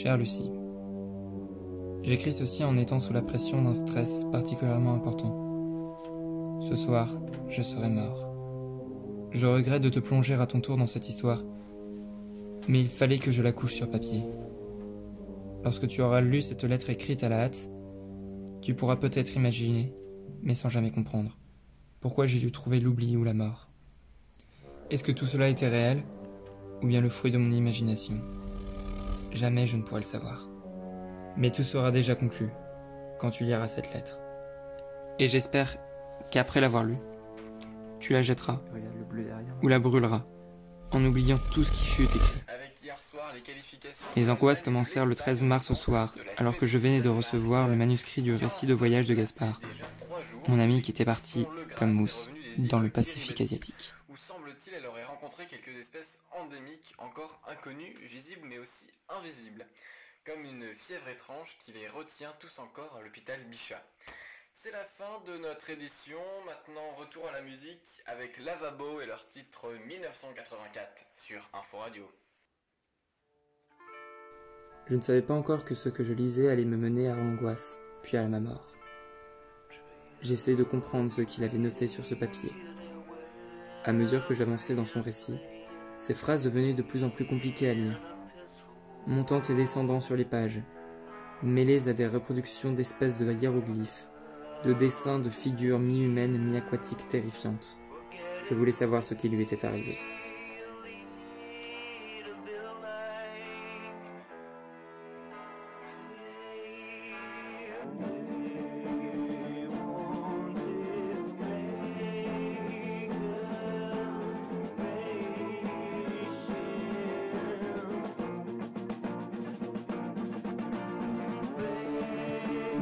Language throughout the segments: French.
Chère Lucie, j'écris ceci en étant sous la pression d'un stress particulièrement important. Ce soir, je serai mort. Je regrette de te plonger à ton tour dans cette histoire, mais il fallait que je la couche sur papier. Lorsque tu auras lu cette lettre écrite à la hâte, tu pourras peut-être imaginer, mais sans jamais comprendre, pourquoi j'ai dû trouver l'oubli ou la mort. Est-ce que tout cela était réel, ou bien le fruit de mon imagination ? Jamais je ne pourrai le savoir. Mais tout sera déjà conclu, quand tu liras cette lettre. Et j'espère qu'après l'avoir lue, tu la jetteras, ou la brûleras, en oubliant tout ce qui fut écrit. Les angoisses commencèrent le 13 mars au soir, alors que je venais de recevoir le manuscrit du récit de voyage de Gaspard, mon ami qui était parti, comme mousse, dans le Pacifique asiatique. Où semble-t-il, elle aurait rencontré quelques espèces endémiques encore inconnues, visibles mais aussi invisibles, comme une fièvre étrange qui les retient tous encore à l'hôpital Bichat. C'est la fin de notre édition, maintenant retour à la musique avec Lavabo et leur titre 1984 sur Info Radio. Je ne savais pas encore que ce que je lisais allait me mener à l'angoisse, puis à ma mort. J'essayais de comprendre ce qu'il avait noté sur ce papier. À mesure que j'avançais dans son récit, ces phrases devenaient de plus en plus compliquées à lire, montant et descendant sur les pages, mêlées à des reproductions d'espèces de hiéroglyphes, de dessins de figures mi-humaines, mi-aquatiques terrifiantes. Je voulais savoir ce qui lui était arrivé.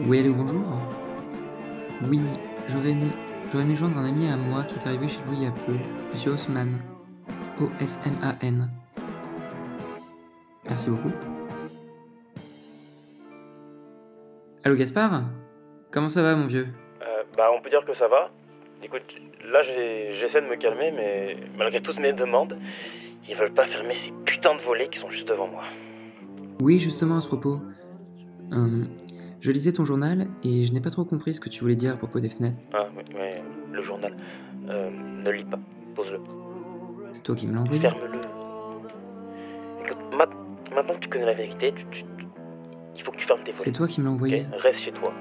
Oui, allô, bonjour. Oui, j'aurais aimé joindre un ami à moi qui est arrivé chez lui il y a peu, Monsieur Haussmann. O-S-M-A-N. Merci beaucoup. Allô, Gaspard ? Comment ça va, mon vieux ? On peut dire que ça va. Écoute, là j'essaie de me calmer, mais malgré toutes mes demandes, ils veulent pas fermer ces putains de volets qui sont juste devant moi. Oui, justement, à ce propos. Je lisais ton journal et je n'ai pas trop compris ce que tu voulais dire à propos des fenêtres. Ah, mais le journal. Ne lis pas. Pose-le. C'est toi qui me l'as envoyé ? Ferme-le. Écoute, maintenant que tu connais la vérité, il faut que tu fermes tes volets. C'est toi qui me l'as envoyé ? Ok, reste chez toi.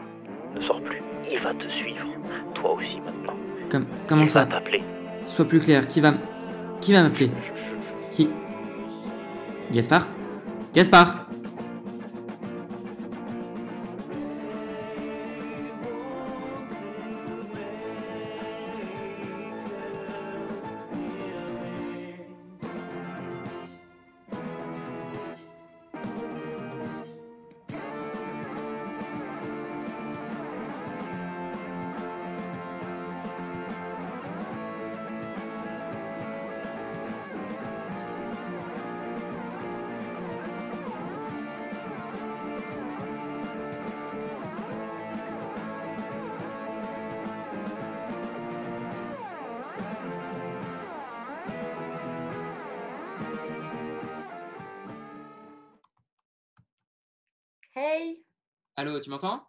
Ne sors plus. Il va te suivre. Toi aussi maintenant. Comment ça ? Il va t'appeler. Sois plus clair. Qui va m'appeler ? Qui ? Gaspard ? Gaspard ? Hey! Allô, tu m'entends ?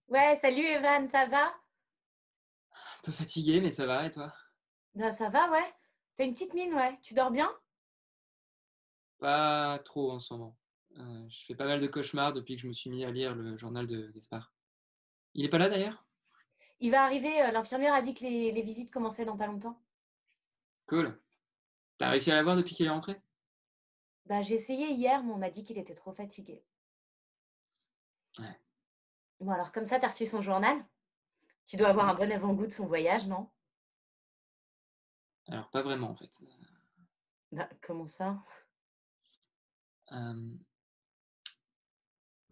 Ouais, salut Evan, ça va? Un peu fatigué, mais ça va, et toi ? Ben ça va, ouais. T'as une petite mine, ouais. Tu dors bien? Pas trop en ce moment. Je fais pas mal de cauchemars depuis que je me suis mis à lire le journal de Gaspard. Il est pas là d'ailleurs ? Il va arriver, l'infirmière a dit que les visites commençaient dans pas longtemps. Cool. T'as réussi à l'avoir depuis qu'il est rentré ? Bah j'ai essayé hier, mais on m'a dit qu'il était trop fatigué. Ouais. Bon alors comme ça, t'as reçu son journal? Tu dois avoir un bon avant-goût de son voyage, non? Alors pas vraiment en fait. Bah comment ça? Euh,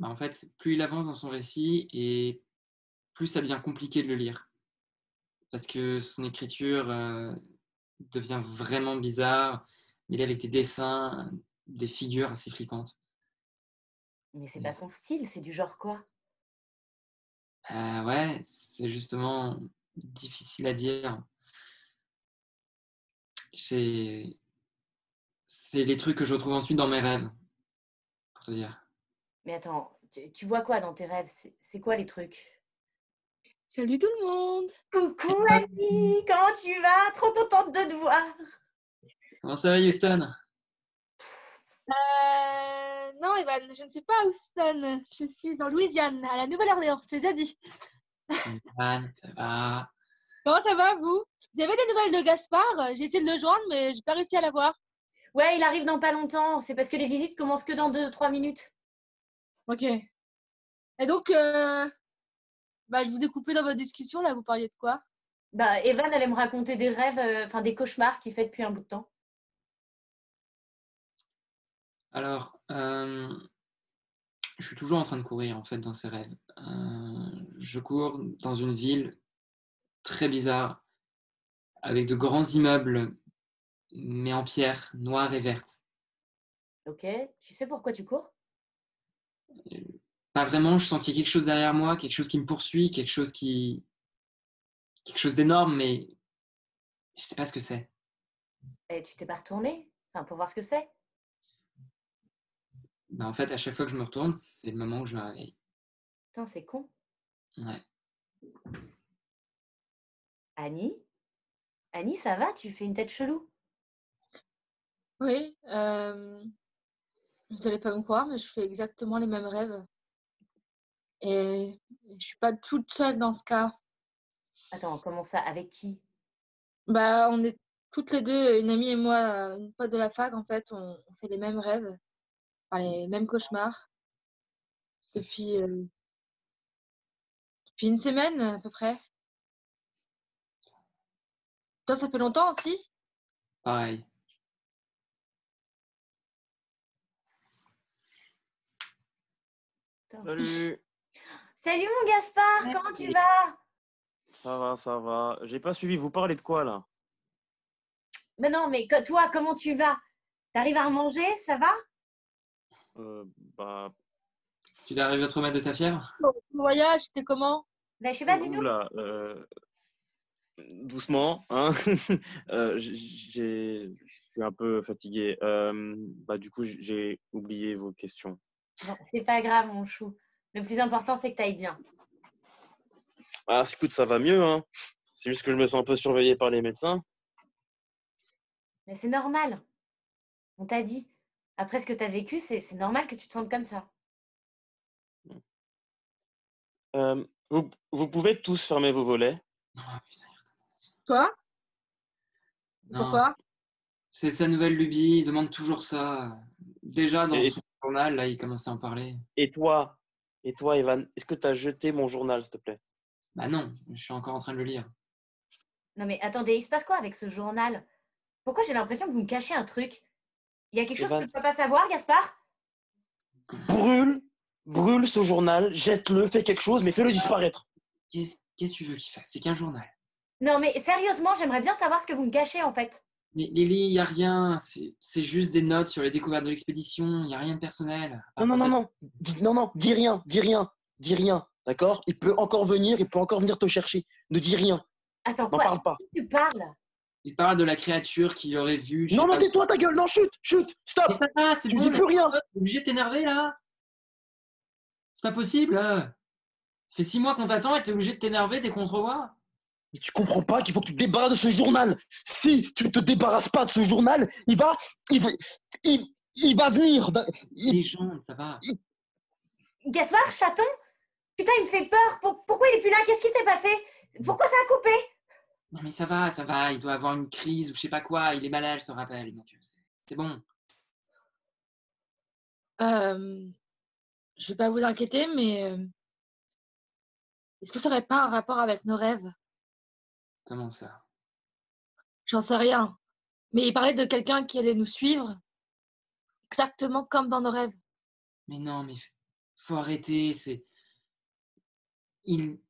En fait, plus il avance dans son récit et plus ça devient compliqué de le lire. Parce que son écriture devient vraiment bizarre, mais avec des dessins, des figures assez flippantes. Mais c'est pas son style, c'est du genre quoi? Ouais, c'est justement difficile à dire. C'est les trucs que je retrouve ensuite dans mes rêves, pour te dire. Mais attends, tu vois quoi dans tes rêves? C'est quoi les trucs? Salut tout le monde! Coucou Annie, comment tu vas? Trop contente de te voir. Comment ça va, Houston? Non, Evan, je ne suis pas à Houston. Je suis en Louisiane, à la Nouvelle-Orléans, je t'ai déjà dit. Anne, ça va? Comment ça va, vous? Vous avez des nouvelles de Gaspard? J'ai essayé de le joindre, mais j'ai pas réussi à l'avoir. Ouais, il arrive dans pas longtemps. C'est parce que les visites commencent que dans 2-3 minutes. Ok. Et donc, je vous ai coupé dans votre discussion, là, vous parliez de quoi? Bah, Evan allait me raconter des rêves, enfin des cauchemars qu'il fait depuis un bout de temps. Alors, je suis toujours en train de courir, en fait, dans ces rêves. Je cours dans une ville très bizarre, avec de grands immeubles, mais en pierre, noire et verte. Ok, tu sais pourquoi tu cours? Pas vraiment, je sens qu'il y a quelque chose derrière moi, quelque chose qui me poursuit, quelque chose d'énorme, mais je sais pas ce que c'est. Et tu t'es pas retourné? Enfin, pour voir ce que c'est? En fait, à chaque fois que je me retourne, c'est le moment où je me réveille. Putain, c'est con. Ouais. Annie? Annie, ça va? Tu fais une tête chelou. Oui, vous allez pas me croire, mais je fais exactement les mêmes rêves. Et je suis pas toute seule dans ce cas. Attends, comment ça? Avec qui? On est toutes les deux, une amie et moi, une pote de la fac, en fait, on fait les mêmes rêves, enfin, les mêmes cauchemars depuis, depuis une semaine à peu près. Toi, ça fait longtemps aussi? Pareil. Putain. Salut, Salut mon Gaspard, comment tu vas? ça va, ça va. J'ai pas suivi, vous parlez de quoi là? Mais non, mais toi, comment tu vas? T'arrives à manger, ça va? Euh, bah, Tu arrives à te remettre de ta fièvre? Ton voyage, c'était comment? Ben, je sais pas, dis-nous. oula, doucement, hein. Je suis un peu fatigué. Du coup, j'ai oublié vos questions. Bon, c'est pas grave, mon chou. Le plus important, c'est que t'ailles bien. Ah, écoute, ça va mieux, hein. C'est juste que je me sens un peu surveillé par les médecins. Mais c'est normal. On t'a dit. Après ce que t'as vécu, c'est normal que tu te sentes comme ça. Vous pouvez tous fermer vos volets. Oh, putain, Toi? non. Pourquoi? C'est sa nouvelle lubie, il demande toujours ça. Déjà dans Et, son journal, là, il commençait à en parler. et toi, et toi, Evan, est-ce que tu as jeté mon journal, s'il te plaît? Bah non, je suis encore en train de le lire. Non mais attendez, il se passe quoi avec ce journal? Pourquoi j'ai l'impression que vous me cachez un truc? Il y a quelque chose que Evan, je ne peux pas savoir, Gaspard? brûle, brûle ce journal, jette-le, fais quelque chose, mais fais-le disparaître. Qu'est-ce que tu veux qu'il fasse? C'est qu'un journal. Non mais sérieusement, j'aimerais bien savoir ce que vous me cachez en fait. Mais Lily, il n'y a rien. C'est juste des notes sur les découvertes de l'expédition. Il n'y a rien de personnel. Non, non, non, non, non, non, dis rien, dis rien, dis rien, d'accord? Il peut encore venir, il peut encore venir te chercher. Ne dis rien, Attends, n'en quoi? parle pas. De qui tu parles? Il parle de la créature qu'il aurait vue. Non, non, tais-toi ta gueule, non, chute, chute, stop. Mais ça va, c'est Tu bon. dis plus rien. T'es obligé de t'énerver là? C'est pas possible. Là. Ça fait 6 mois qu'on t'attend et t'es obligé de t'énerver dès qu'on te revoit. Mais tu comprends pas qu'il faut que tu te débarrasses de ce journal. Si tu te débarrasses pas de ce journal, il va venir. Les gens, ça va. Gaspard, chaton? Putain, il me fait peur. Pourquoi il est plus là? Qu'est-ce qui s'est passé? Pourquoi ça a coupé? Non mais ça va, ça va. Il doit avoir une crise ou je sais pas quoi. Il est malade, je te rappelle. Donc c'est bon. Je vais pas vous inquiéter, mais est-ce que ça aurait pas un rapport avec nos rêves? Comment ça? J'en sais rien. Mais il parlait de quelqu'un qui allait nous suivre, exactement comme dans nos rêves. Mais non, mais faut arrêter. Il,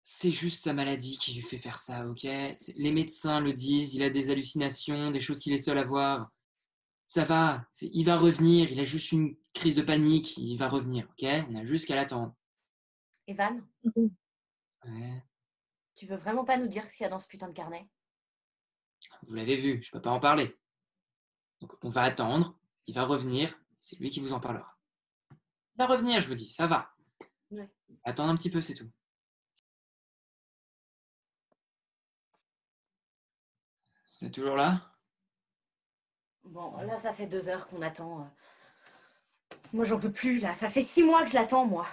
c'est juste sa maladie qui lui fait faire ça, ok? Les médecins le disent. Il a des hallucinations, des choses qu'il est seul à voir. Ça va. Il va revenir. Il a juste une crise de panique. Il va revenir, ok? On a juste qu'à l'attendre. Evan, Ouais. tu veux vraiment pas nous dire ce qu'il y a dans ce putain de carnet? Vous l'avez vu. Je peux pas en parler. Donc on va attendre. Il va revenir. C'est lui qui vous en parlera. Il va revenir, je vous dis, ça va. Ouais. Attends un petit peu, c'est tout. C'est toujours là? Bon, là, ça fait 2 heures qu'on attend. Moi, j'en peux plus, là. Ça fait 6 mois que je l'attends, moi.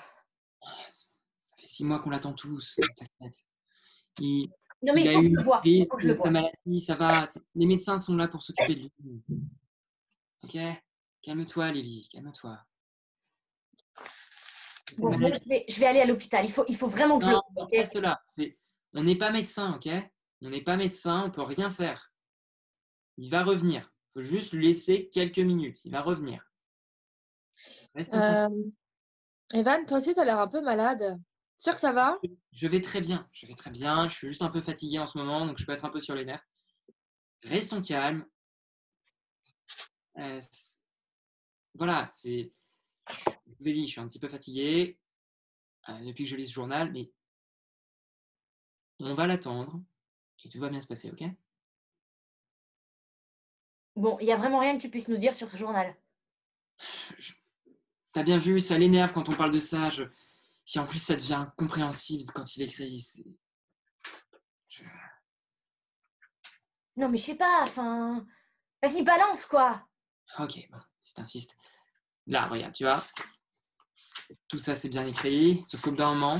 Ça fait 6 mois qu'on l'attend tous, t'inquiète. Il, Non, mais il il a faut que eu je le vois. Il faut que je le sa vois. maladie, ça va. Les médecins sont là pour s'occuper de lui. Ok? Calme-toi, Lily, calme-toi. Sa Bon, moi, maladie. je vais aller à l'hôpital. Il faut vraiment que je le Non, vois, ok? reste là. On n'est pas médecin, ok? On n'est pas médecin, on peut rien faire. Il va revenir. Il faut juste lui laisser quelques minutes. Il va revenir. Reste tranquille. Evan, toi aussi, t'as l'air un peu malade. Sûr que ça va? Je vais très bien. Je vais très bien. Je suis juste un peu fatigué en ce moment, donc je peux être un peu sur les nerfs. Restons calmes. Euh, c- voilà, c'est. Je vous ai dit, je suis un petit peu fatigué depuis que je lis ce journal, mais on va l'attendre et tout va bien se passer, ok? Bon, il y a vraiment rien que tu puisses nous dire sur ce journal. Je- T'as bien vu, ça l'énerve quand on parle de ça. Si en plus ça devient incompréhensible quand il écrit. Je- Non, mais je sais pas, enfin... Vas-y, balance, quoi. Ok, bon, si t'insistes. Là, regarde, tu vois, tout ça c'est bien écrit, sauf qu'au bout d'un moment,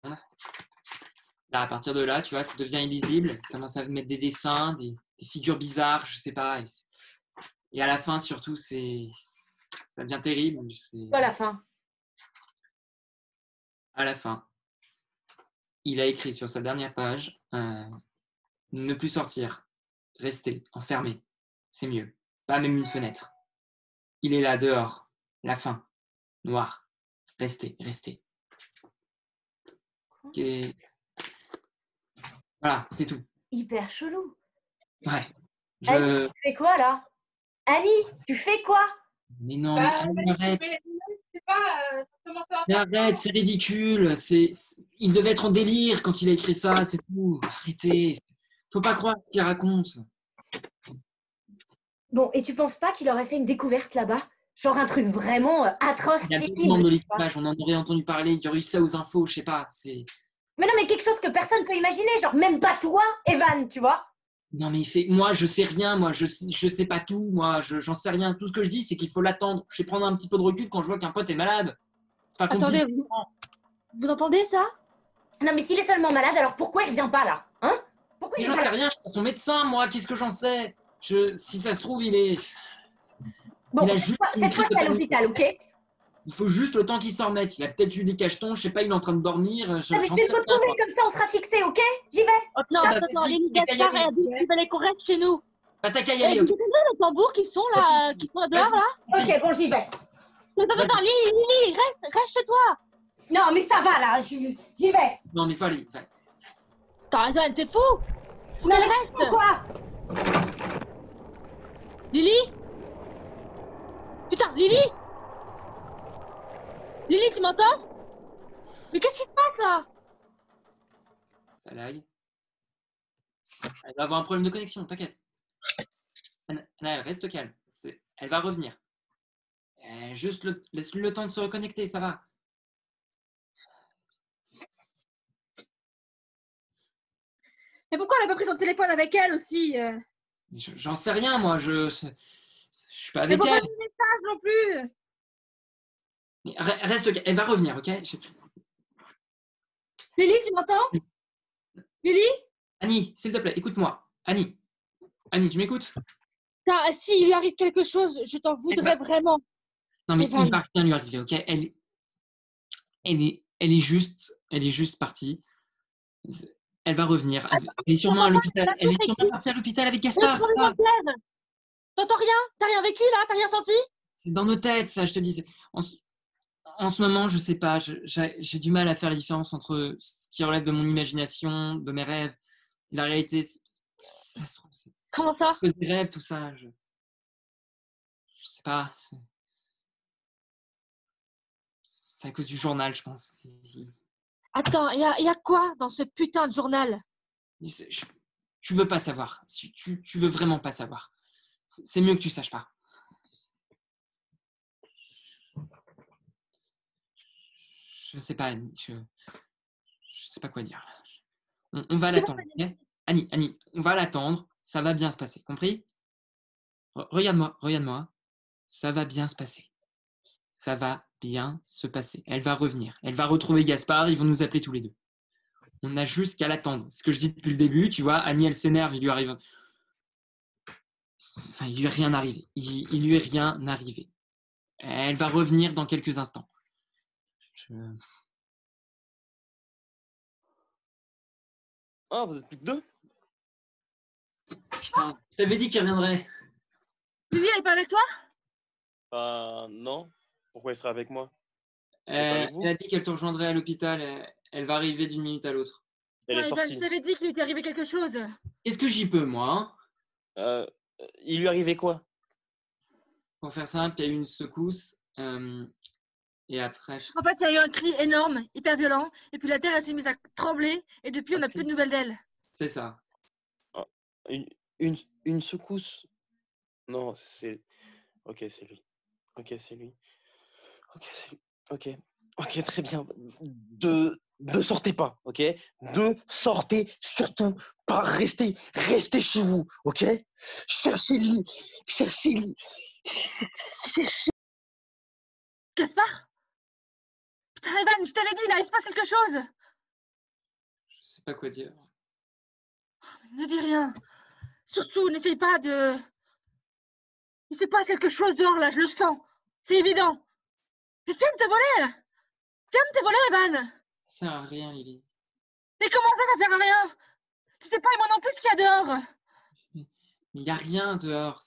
là, à partir de là, tu vois, ça devient illisible. Il commence à mettre des dessins, des figures bizarres, je sais pas. Et à la fin, surtout, ça devient terrible. Pas la fin. À la fin, il a écrit sur sa dernière page ne plus sortir, rester, enfermé, c'est mieux. Pas même une fenêtre. Il est là, dehors, la fin, noir, restez, restez. Et voilà, c'est tout. Hyper chelou. Ouais. Annie, tu fais quoi, là? Annie, tu fais quoi? Mais non, mais Annie, arrête. Je sais pas, comment ça Mais va? arrête, c'est ridicule. Il devait être en délire quand il a écrit ça, c'est tout. Arrêtez. Faut pas croire ce qu'il raconte. Bon, et tu penses pas qu'il aurait fait une découverte là-bas? Genre un truc vraiment atroce, Il y a d'autres terrible, membres de tu vois? l'équipage, on en aurait entendu parler, il y aurait eu ça aux infos, je sais pas. Mais non, mais quelque chose que personne peut imaginer, genre même pas toi, Evan, tu vois? Non, mais moi, je sais rien, moi, je sais pas tout, moi, j'en sais rien. Tout ce que je dis, c'est qu'il faut l'attendre. Je vais prendre un petit peu de recul quand je vois qu'un pote est malade. C'est pas compliqué. Attendez, vous entendez ça? Non, mais s'il est seulement malade, alors pourquoi il vient pas là? Hein? Pourquoi Mais il est j'en pas sais là? rien, je suis pas son médecin, moi, qu'est-ce que j'en sais? Si ça se trouve, Bon, il a juste une cette fois, crise de c'est à panique. l'hôpital, ok? Il faut juste le temps qu'il s'en remette. Il a peut-être eu des cachetons, je sais pas, il est en train de dormir, Ah, mais j'en je vais sais le rien, retrouver, moi. comme ça on sera fixé, ok? J'y vais. Non, bah, attends, vas-y, Lélie t'as qu'à y Gaspard aller, et Abby, ok? il fallait qu'on reste chez nous. Bah, t'as qu'à y Et aller, vous ok? entendez les tambours qui sont là, qui sont dehors là? Ok, bon, j'y vais. Attends, Lily, reste chez toi. Non, mais ça va là, j'y vais. Non, mais faut aller, va. Attends, t'es fou? Non, mais Reste. quoi? Lily? Putain, Lily? Lily, tu m'entends? Mais qu'est-ce qui se passe là? Ça lag. Elle va avoir un problème de connexion, t'inquiète. Anna, reste calme. Elle va revenir. Juste laisse-lui le temps de se reconnecter, ça va. Mais pourquoi elle a pas pris son téléphone avec elle aussi? J'en sais rien, moi. Je suis pas Mais avec pourquoi elle. des messages non plus? Mais reste calme. Elle va revenir, ok? Lily, tu m'entends? Lily? Annie, s'il te plaît, écoute-moi. Annie, tu m'écoutes? Putain, si il lui arrive quelque chose, je t'en voudrais vraiment. Non, mais Evan. il va rien lui arriver, ok? Elle est juste partie. Elle va revenir. Elle est sûrement à l'hôpital. Elle est sûrement partie à l'hôpital avec Gaspard. Prends les lève. T'entends rien? T'as rien vécu là? T'as rien senti? C'est dans nos têtes, ça, je te dis. En ce moment, je sais pas. J'ai du mal à faire la différence entre ce qui relève de mon imagination, de mes rêves, et la réalité. Ça se trouve, c'est Comment ça? à cause des rêves, tout ça. Je sais pas. C'est à cause du journal, je pense. Attends, y a quoi dans ce putain de journal? Tu veux pas savoir. Tu veux vraiment pas savoir. C'est mieux que tu saches pas. Je sais pas, Annie. Je sais pas quoi dire. On va l'attendre. Ok Annie, on va l'attendre. Ça va bien se passer. Compris? Regarde-moi. Ça va bien se passer. Ça va bien se passer. Elle va revenir. Elle va retrouver Gaspard. Ils vont nous appeler tous les deux. On a juste qu'à l'attendre. Ce que je dis depuis le début, tu vois, Annie, elle s'énerve. Il lui arrive. Enfin, il lui est rien arrivé. Il lui est rien arrivé. Elle va revenir dans quelques instants. Ah, vous êtes plus que deux? Putain, je t'avais dit qu'il reviendrait. Lily, elle est pas avec toi? Non. Pourquoi il serait avec moi? Elle a dit qu'elle te rejoindrait à l'hôpital. Elle va arriver d'une minute à l'autre. Elle est sortie. Je t'avais dit qu'il lui était arrivé quelque chose. Qu'est-ce que j'y peux, moi, hein? Il lui arrivait quoi? Pour faire simple, il y a eu une secousse. Et après... En fait, il y a eu un cri énorme, hyper violent, et puis la terre, elle s'est mise à trembler, et depuis, on n'a plus de nouvelles d'elle. C'est ça. Une secousse? Non, c'est... Ok, c'est lui. Ok, c'est lui. Ok, très bien. Ne sortez pas, ok? Ne sortez surtout pas. Restez chez vous, ok? Cherchez-lui. Gaspard? Putain, Evan, je t'avais dit, là, il se passe quelque chose. Je sais pas quoi dire. Ne dis rien. Surtout, n'essaye pas de... Il se passe quelque chose dehors, là, je le sens. C'est évident. Et ferme tes volets, là. Ferme tes volets, Evan. Ça sert à rien, Lily. Mais comment ça sert à rien? Tu sais pas, et moi non plus, ce qu'il y a dehors. Mais il y a rien dehors.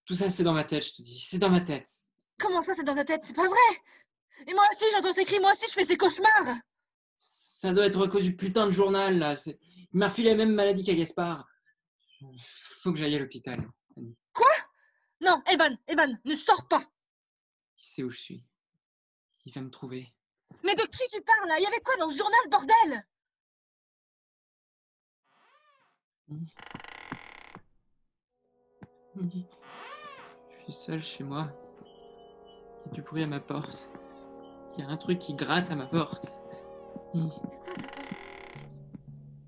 Tout ça, c'est dans ma tête, je te dis. C'est dans ma tête. Comment ça, c'est dans ta tête? C'est pas vrai. Et moi aussi, j'entends ces cris, moi aussi, je fais ces cauchemars. Ça doit être à cause du putain de journal, là. Il m'a refilé la même maladie qu'à Gaspard. Faut que j'aille à l'hôpital. Quoi? Non, Evan, ne sors pas. Il sait où je suis. Il va me trouver. Mais de qui tu parles, là? Il y avait quoi dans ce journal, bordel? Je suis seul chez moi. Il y a du bruit à ma porte. Il y a un truc qui gratte à ma porte. Il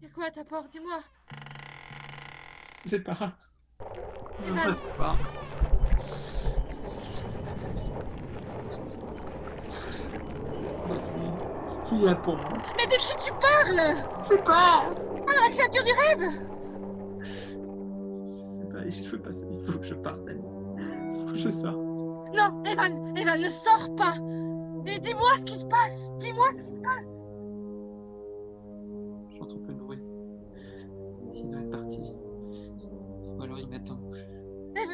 y a quoi à ta porte? Dis-moi. Je sais pas. Evan. Qui est là pour moi? Mais de qui tu parles? Je sais pas. Ah, la créature du rêve? Je sais pas, je peux pas. Il faut que je parte, Annie. Il faut que je sorte. Non, Evan, ne sors pas. Et dis-moi ce qui se passe. Dis-moi ce qui se passe. J'entends peu de bruit. Il doit être parti. Ou alors il m'attend.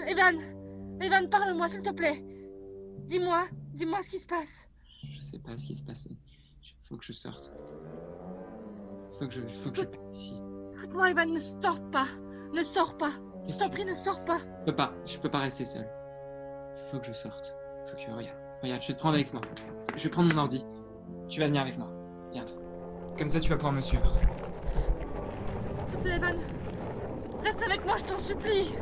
Evan, parle-moi, s'il te plaît. Dis-moi ce qui se passe. Je sais pas ce qui se passe. Faut que je sorte. Faut que je parte d'ici. Écoute-moi, Evan, ne sors pas. Ne sors pas. Je t'en prie, ne sors pas. Je peux pas rester seul. Faut que je sorte. Faut que regarde, je vais te prendre avec moi. Je vais prendre mon ordi. Tu vas venir avec moi. Regarde. Comme ça, tu vas pouvoir me suivre. S'il te plaît, Evan. Reste avec moi, je t'en supplie.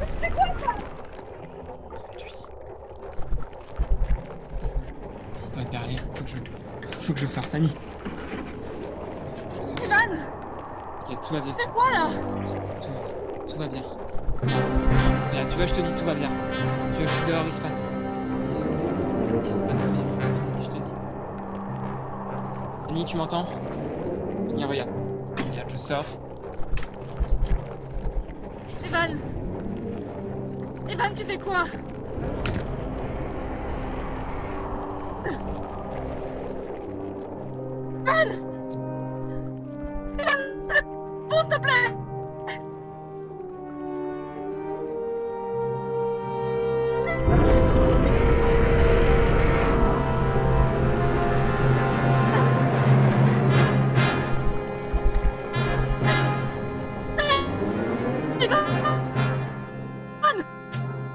C'était quoi ça? C'est lui. Il doit être derrière. Faut que je sorte, Annie. Evan! Regarde, tout va bien. C'est quoi là? Tout va bien. Regarde, tu vois, je te dis, tout va bien. Tu vois, je suis dehors, il se passe rien. Je te dis. Annie, tu m'entends? Annie, regarde, je sors. Evan, tu fais quoi? Evan, réponds, s'il te plaît.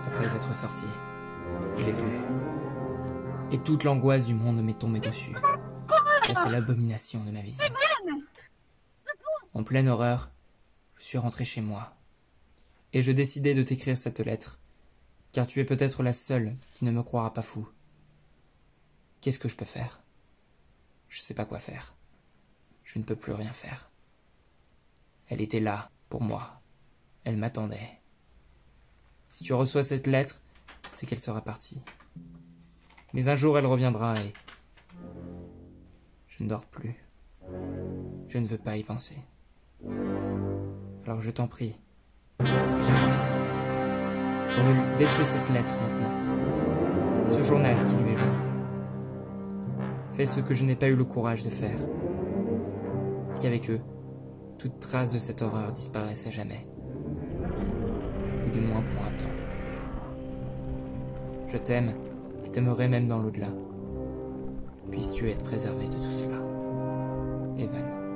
Après être sorti, je l'ai vu. Et toute l'angoisse du monde m'est tombée dessus. C'est l'abomination de ma vision. En pleine horreur, je suis rentré chez moi. Et je décidai de t'écrire cette lettre, car tu es peut-être la seule qui ne me croira pas fou. Qu'est-ce que je peux faire? Je sais pas quoi faire. Je ne peux plus rien faire. Elle était là, pour moi. Elle m'attendait. Si tu reçois cette lettre, c'est qu'elle sera partie. Mais un jour elle reviendra et... Je ne dors plus. Je ne veux pas y penser. Alors je t'en prie, j'ai aussi. Brûle, détruis cette lettre maintenant. Et ce journal qui lui est joint. Fais ce que je n'ai pas eu le courage de faire. Et qu'avec eux, toute trace de cette horreur disparaisse à jamais. Ou du moins pour un temps. Je t'aime et t'aimerai même dans l'au-delà. Puisses-tu être préservé de tout cela. Evan.